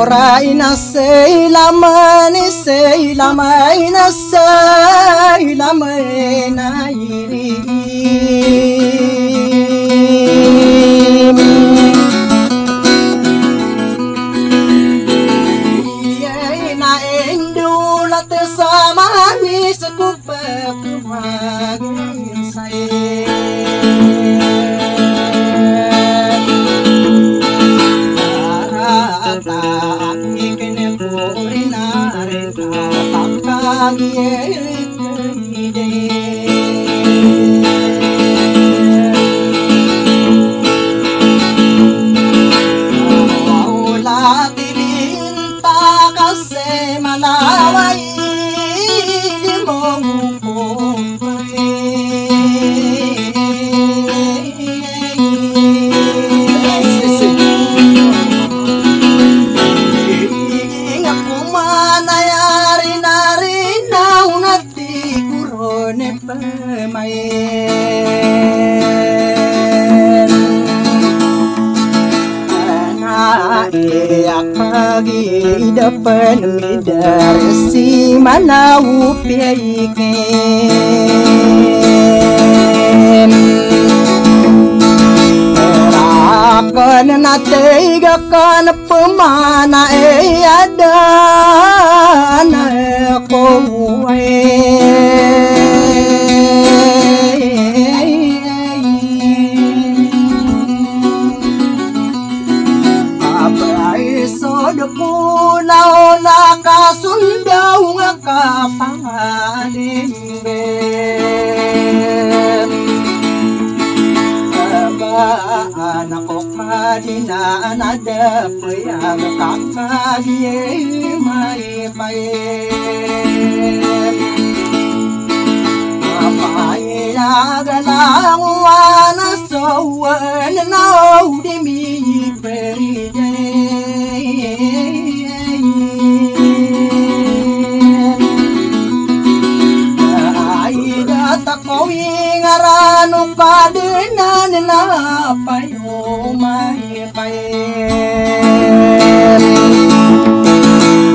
Ora inasei lamani sei lama inasei lama na iri na endula te sama ni sekupa kumagin sai pagi depan midar si mana upiaiken akan natega kan pemana ada na ko pulau laka sundau ngaka pangalimben anak okadina ada peyang kakadie mai paen apai agalang wana sowan nau dimi peride takowi ngaranu kadenan na payo mai paen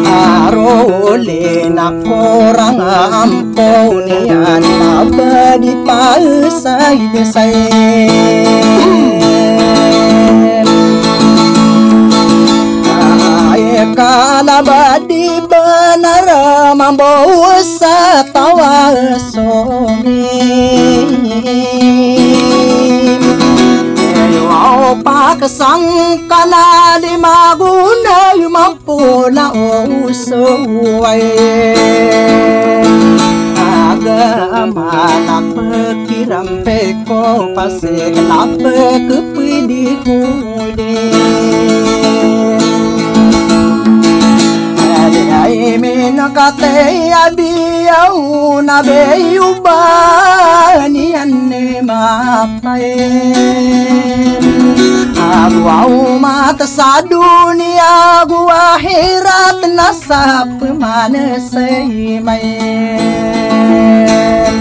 arole na korang amponian abadi pausai kalabadi benar membawa satawa somi pak sangkana lima guna mampula usuai agama nak pikiran peko pasir kenapa kepedi kude minakate abiyau na beyubani anne mapaen aguau mata sa dunia gua akhirat nasab manesai maen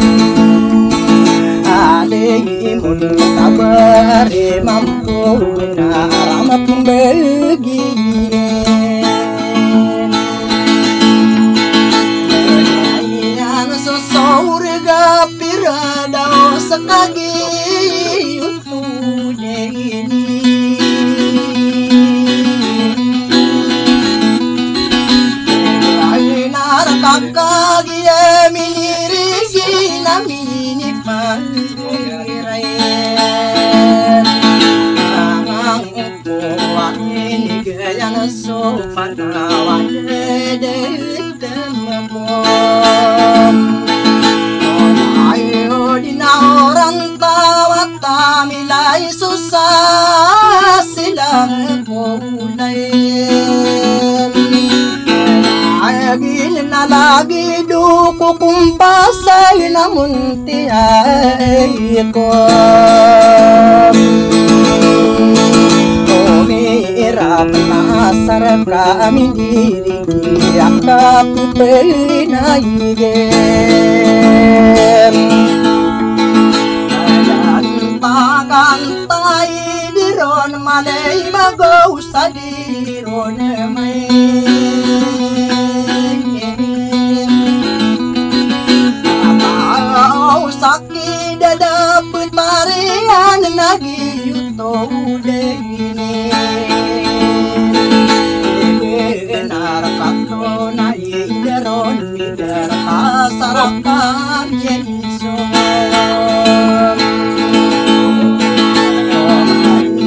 aleimun tabari mampu na ramat begi pirada sekagi utuhnya ini ainar kakagi miniri gina mini panggirain angang kuat ini gaya sopan kawan dede temempom dina orang tawat tamilai susah silang mulai agil na lagi duku kumpasay namun tiay ko umirap na sarap kami diri yakap penaygen gantai diron malay magaw sa diron may sakit dapat tarian nagiyuto dehine narakato na idaron idar kasarakan yenso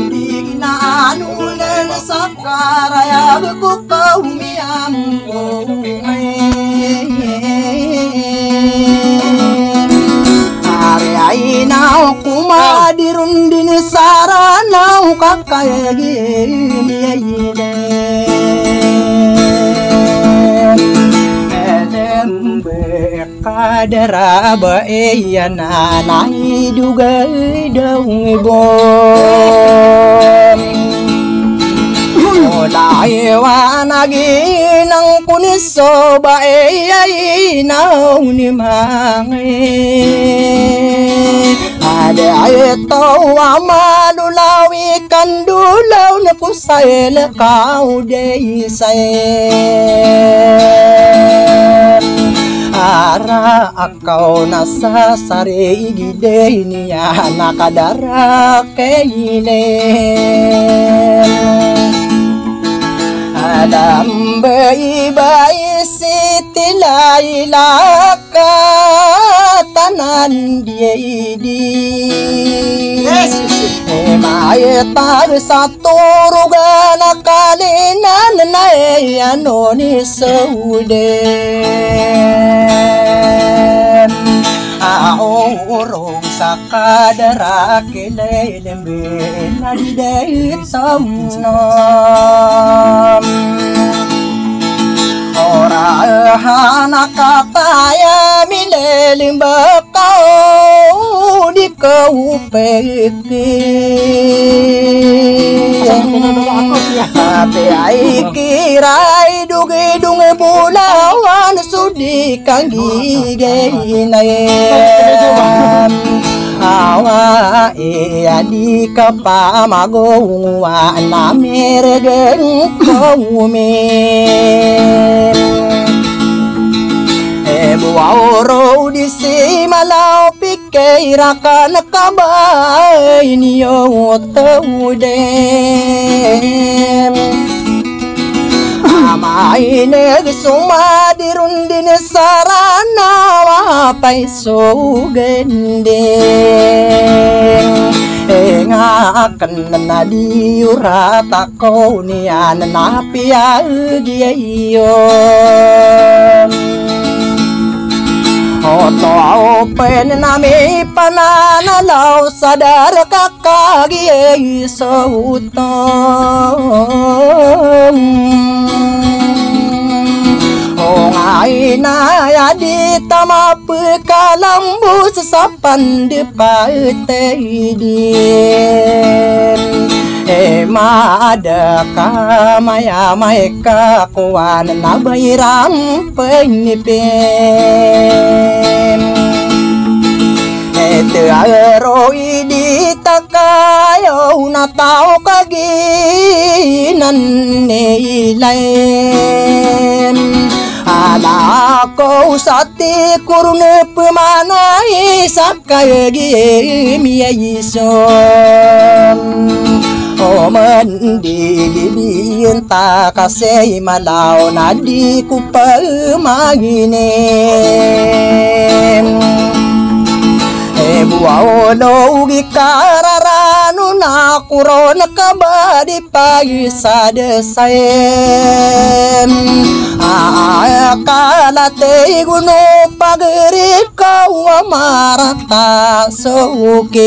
diginanunan sa karayag ko kaumiyam ko Ainaw kumadirun din saranaw kakayagin yayide Edembe kadara ba eyana naidugay daw ibon Olayewa naginang kuniso ba eyayinaw ni mangin Ada ito amalulawi kandulaw na kusay lakaw deysay Ara akaw nasa sarigi day niya nakadara kailin Alam bayi-bayi sitilay lakatanan diedi Mayetag sa turugan na kalinan na ano ni Sauden Aurong sa kadara kilaylimbe na didait samnam Orahan nakataya milelimba kau di kau Ate ay kiray dugidung bulawan sudi kang gigaynayam Awa di ka pa magawa na meregen kaumin Buwaoro di si malaw pikira ka nakabay niyo tawden Amay nagsumadirun din sarana wapay sugandin nga akan na diurat ako niya nanapiyag yayon Oto open na may pananalaw sa darakakagi sa utong O ngay na yadi tamapkalambus sa pandipatidin Maada ka maya-may kakuan na bayram penipin Ito aro idita kayo na tao kaginan nilain Ala ko sa tikurne pemanay sa kayagim yayison O mandigibin ta kasi malaw na di ko pamaginin Buwao gikararano na kuro nakabadi payu sa desain Akalate guno pagri kau amarata sukin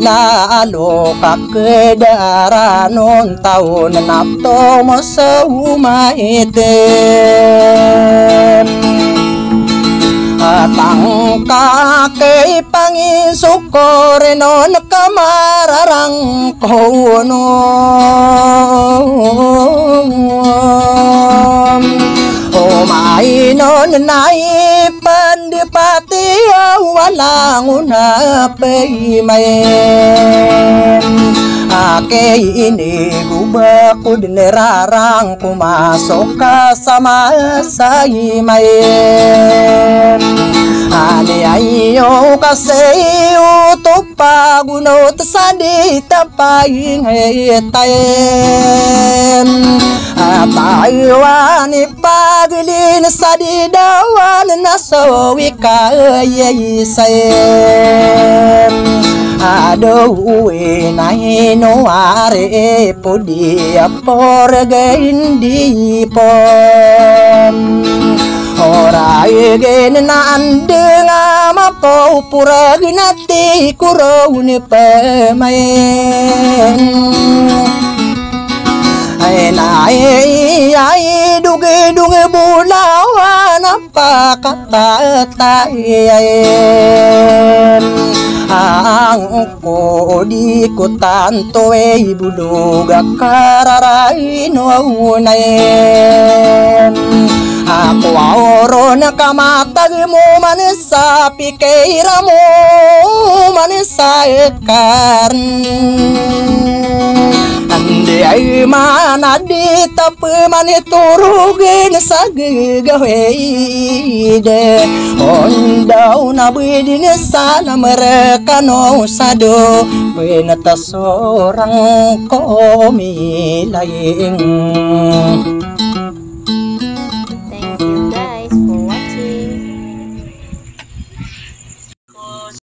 Lalo kakedaranon taon napto mo sa umaitin Tangka kay pangisukor non kamararang kono Umay non nai pandipati walang unapay may Ake ini gubak ko dinirarang pumasok ka sa masayimay Ani ayo kasi utok pagunot sa ditapay ngaytayin Tayo ani pagilin sa didawan na sawi kayayisayin Aduh na hinuare po di aporga hindi po Oray gen na ande nga mapupurag nati kuraw ni pamayin Ay dugi bulawan napakatatayin Ang ko di ko tanto bulog akararay naunayin Ako aoro na kamatag mo manisa pikeira mo manisa ekarn Andi ay manadi tapi maniturugin sa gagawide Ondaw na bidin sana mereka no sado Pinata sorang komilaying